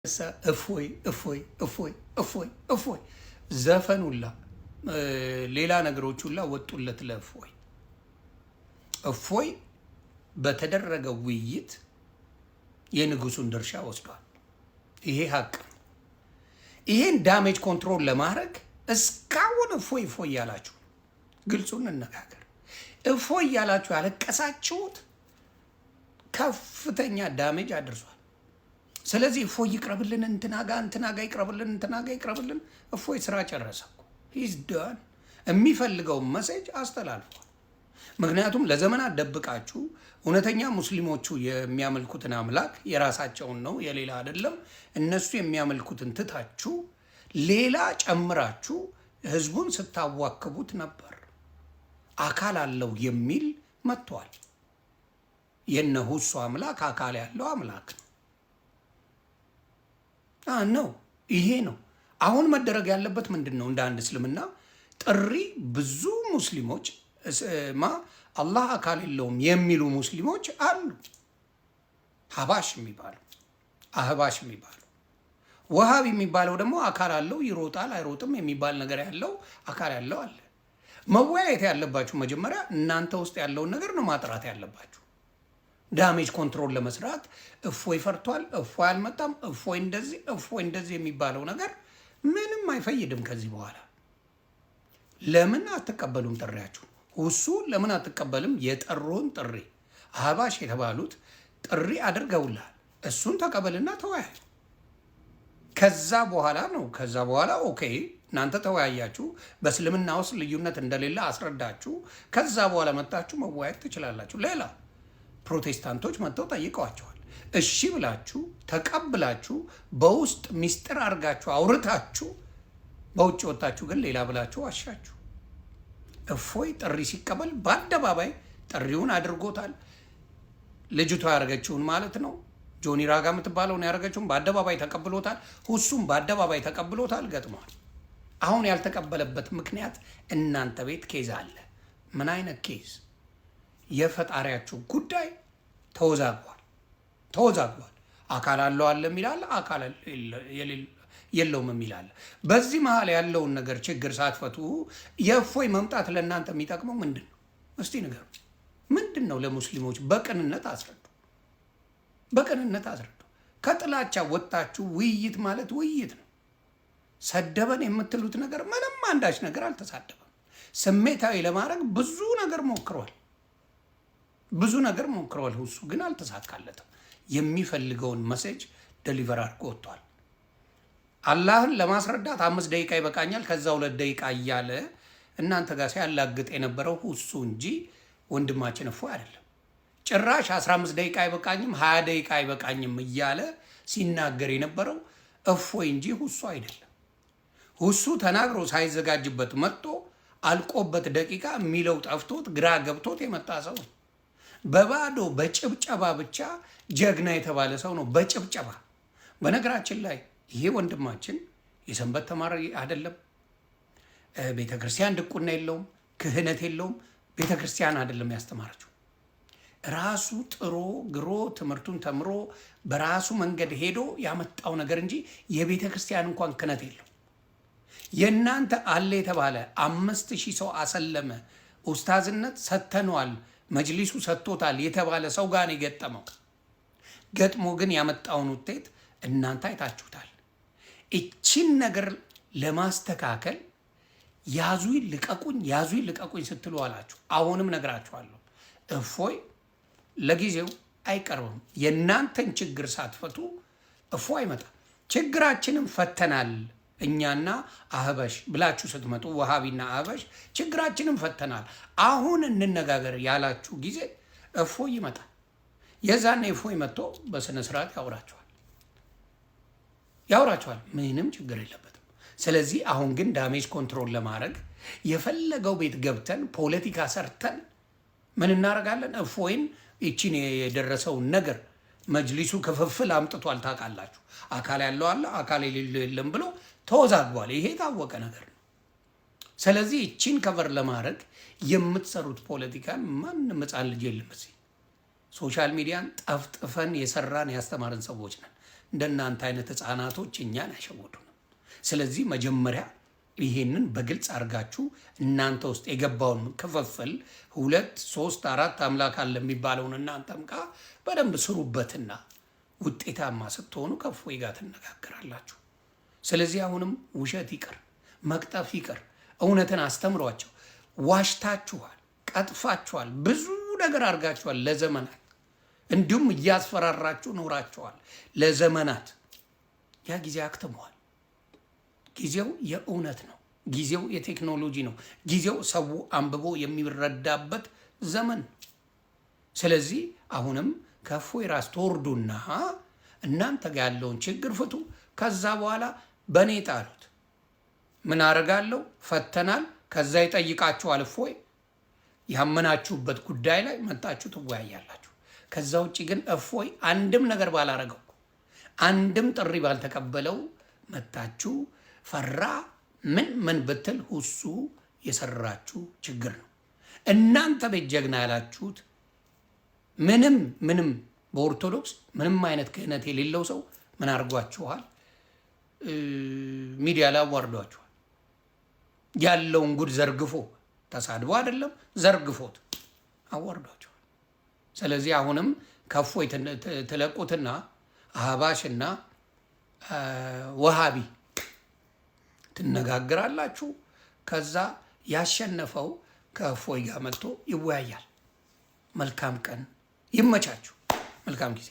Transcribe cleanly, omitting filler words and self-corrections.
እፎይ ዘፈኑላ ሌላ ነገሮች ሁላ ወጡለት ለእፎይ። እፎይ በተደረገ ውይይት የንጉሱን ድርሻ ወስዷል። ይሄ ሀቅ ነው። ይሄን ዳሜጅ ኮንትሮል ለማድረግ እስካሁን እፎይ ያላችሁ ግልጹን እንነጋገር። እፎይ ያላችሁ ያለቀሳችሁት ከፍተኛ ዳሜጅ አድርሷል። ስለዚህ እፎይ ይቅረብልን፣ እንትናጋ ይቅረብልን። እፎይ ስራ ጨረሰ እኮ ሂዝ ዳን። የሚፈልገው መሴጅ አስተላልፏል። ምክንያቱም ለዘመናት ደብቃችሁ እውነተኛ ሙስሊሞቹ የሚያመልኩትን አምላክ የራሳቸውን ነው የሌላ አይደለም፣ እነሱ የሚያመልኩትን ትታችሁ ሌላ ጨምራችሁ ህዝቡን ስታዋክቡት ነበር። አካል አለው የሚል መጥቷል። የነሁሱ አምላክ አካል ያለው አምላክ ነው ነው። ይሄ ነው አሁን መደረግ ያለበት። ምንድን ነው? እንደ አንድ እስልምና ጥሪ ብዙ ሙስሊሞች አላህ አካል የለውም የሚሉ ሙስሊሞች አሉ። ሀባሽ የሚባሉ አህባሽ የሚባሉ ወሃብ የሚባለው ደግሞ አካል አለው ይሮጣል አይሮጥም የሚባል ነገር ያለው አካል ያለው አለ። መወያየት ያለባችሁ መጀመሪያ እናንተ ውስጥ ያለውን ነገር ነው ማጥራት ያለባችሁ። ዳሜጅ ኮንትሮል ለመስራት እፎይ ፈርቷል፣ እፎይ አልመጣም፣ እፎይ እንደዚህ የሚባለው ነገር ምንም አይፈይድም። ከዚህ በኋላ ለምን አትቀበሉም? ጥሪያችሁ ሁሱ ለምን አትቀበልም? የጠሩን ጥሪ አህባሽ የተባሉት ጥሪ አድርገውልሃል። እሱን ተቀበልና ተወያዩ። ከዛ በኋላ ኦኬ እናንተ ተወያያችሁ፣ በእስልምና ውስጥ ልዩነት እንደሌለ አስረዳችሁ። ከዛ በኋላ መጣችሁ መወያየት ትችላላችሁ። ሌላ ፕሮቴስታንቶች መጥተው ጠይቀዋቸዋል። እሺ ብላችሁ ተቀብላችሁ በውስጥ ሚስጥር አድርጋችሁ አውርታችሁ በውጭ ወጣችሁ ግን ሌላ ብላችሁ ዋሻችሁ። እፎይ ጥሪ ሲቀበል በአደባባይ ጥሪውን አድርጎታል። ልጅቷ ያደረገችውን ማለት ነው። ጆኒ ራጋ የምትባለውን ያደረገችውን በአደባባይ ተቀብሎታል። ሁሱም በአደባባይ ተቀብሎታል። ገጥሟል። አሁን ያልተቀበለበት ምክንያት እናንተ ቤት ኬዝ አለ። ምን አይነት ኬዝ? የፈጣሪያችሁ ጉዳይ ተወዛግቧል። አካል አለው አለ የሚላለ፣ አካል የለውም የሚላለ። በዚህ መሀል ያለውን ነገር ችግር ሳትፈቱ የእፎይ መምጣት ለእናንተ የሚጠቅመው ምንድን ነው? እስቲ ንገሩ። ምንድን ነው? ለሙስሊሞች በቅንነት አስረዱ። ከጥላቻ ወጣችሁ ውይይት ማለት ውይይት ነው። ሰደበን የምትሉት ነገር ምንም አንዳች ነገር አልተሳደበም። ስሜታዊ ለማድረግ ብዙ ነገር ሞክሯል። ሁሱ ግን አልተሳካለትም። የሚፈልገውን መሴጅ ደሊቨር አድርጎ ወጥቷል። አላህን ለማስረዳት 5 ደቂቃ ይበቃኛል፣ ከዛ 2 ደቂቃ እያለ እናንተ ጋር ሲያላግጥ የነበረው ሁሱ እንጂ ወንድማችን እፎይ አይደለም። ጭራሽ 15 ደቂቃ አይበቃኝም፣ 20 ደቂቃ አይበቃኝም እያለ ሲናገር የነበረው እፎይ እንጂ ሁሱ አይደለም። ሁሱ ተናግሮ ሳይዘጋጅበት መጥቶ አልቆበት ደቂቃ የሚለው ጠፍቶት ግራ ገብቶት የመጣ ሰው ነው። በባዶ በጭብጨባ ብቻ ጀግና የተባለ ሰው ነው። በጭብጨባ በነገራችን ላይ ይሄ ወንድማችን የሰንበት ተማሪ አይደለም። ቤተክርስቲያን ድቁና የለውም፣ ክህነት የለውም። ቤተክርስቲያን አይደለም ያስተማረችው። ራሱ ጥሮ ግሮ ትምህርቱን ተምሮ በራሱ መንገድ ሄዶ ያመጣው ነገር እንጂ የቤተክርስቲያን እንኳን ክህነት የለው። የእናንተ አለ የተባለ 5000 ሰው አሰለመ፣ ኡስታዝነት ሰተነዋል፣ መጅሊሱ ሰጥቶታል የተባለ ሰው ጋር ነው የገጠመው። ገጥሞ ግን ያመጣውን ውጤት እናንተ አይታችሁታል። እቺን ነገር ለማስተካከል ያዙኝ ልቀቁኝ ስትሉ አላችሁ። አሁንም ነግራችኋለሁ፣ እፎይ ለጊዜው አይቀርብም። የእናንተን ችግር ሳትፈቱ እፎይ አይመጣም። ችግራችንም ፈተናል እኛና አህበሽ ብላችሁ ስትመጡ ወሃቢና አህበሽ ችግራችንም ፈተናል፣ አሁን እንነጋገር ያላችሁ ጊዜ እፎይ ይመጣል። የዛኔ እፎይ መጥቶ በስነ ስርዓት ያውራችኋል። ምንም ችግር የለበትም። ስለዚህ አሁን ግን ዳሜጅ ኮንትሮል ለማድረግ የፈለገው ቤት ገብተን ፖለቲካ ሰርተን ምን እናደርጋለን? እፎይን ይቺን የደረሰውን ነገር መጅሊሱ ክፍፍል አምጥቷል። ታውቃላችሁ፣ አካል ያለው አለ አካል የሌለው የለም ብሎ ተወዛግቧል። ይሄ የታወቀ ነገር ነው። ስለዚህ ይቺን ከቨር ለማድረግ የምትሰሩት ፖለቲካን ማንም ሕፃን ልጅ የለም። ሶሻል ሚዲያን ጠፍጥፈን የሰራን ያስተማርን ሰዎች ነን። እንደናንተ አይነት ህፃናቶች እኛን አይሸውዱንም። ስለዚህ መጀመሪያ ይሄንን በግልጽ አድርጋችሁ እናንተ ውስጥ የገባውን ክፍፍል 2 3 4 አምላክ አለ የሚባለውን እናንተም ጋር በደንብ ስሩበትና ውጤታማ ስትሆኑ ከእፎይ ጋር ትነጋገራላችሁ። ስለዚህ አሁንም ውሸት ይቅር፣ መቅጠፍ ይቅር። እውነትን አስተምሯቸው። ዋሽታችኋል፣ ቀጥፋችኋል፣ ብዙ ነገር አድርጋችኋል ለዘመናት። እንዲሁም እያስፈራራችሁ ኖራችኋል ለዘመናት። ያ ጊዜ አክትሟል። ጊዜው የእውነት ነው። ጊዜው የቴክኖሎጂ ነው። ጊዜው ሰው አንብቦ የሚረዳበት ዘመን። ስለዚህ አሁንም ከእፎይ ራስ ተወርዱና እናንተ ጋር ያለውን ችግር ፍቱ። ከዛ በኋላ በእኔ ጣሉት። ምን አደርጋለሁ? ፈተናል። ከዛ ይጠይቃችኋል እፎይ። ያመናችሁበት ጉዳይ ላይ መጣችሁ ትወያያላችሁ። ከዛ ውጭ ግን እፎይ አንድም ነገር ባላረገው፣ አንድም ጥሪ ባልተቀበለው መጣችሁ ፈራ ምን ብትል ሁሱ የሰራችሁ ችግር ነው። እናንተ ቤት ጀግና ያላችሁት ምንም በኦርቶዶክስ ምንም አይነት ክህነት የሌለው ሰው ምን አድርጓችኋል? ሚዲያ ላይ አዋርዷችኋል። ያለውን ጉድ ዘርግፎ ተሳድቦ አይደለም ዘርግፎት አዋርዷችኋል። ስለዚህ አሁንም ከእፎይ ትለቁትና አህባሽና ወሃቢ ትነጋግራላችሁ። ከዛ ያሸነፈው ከእፎይ ጋር መጥቶ ይወያያል። መልካም ቀን ይመቻችሁ። መልካም ጊዜ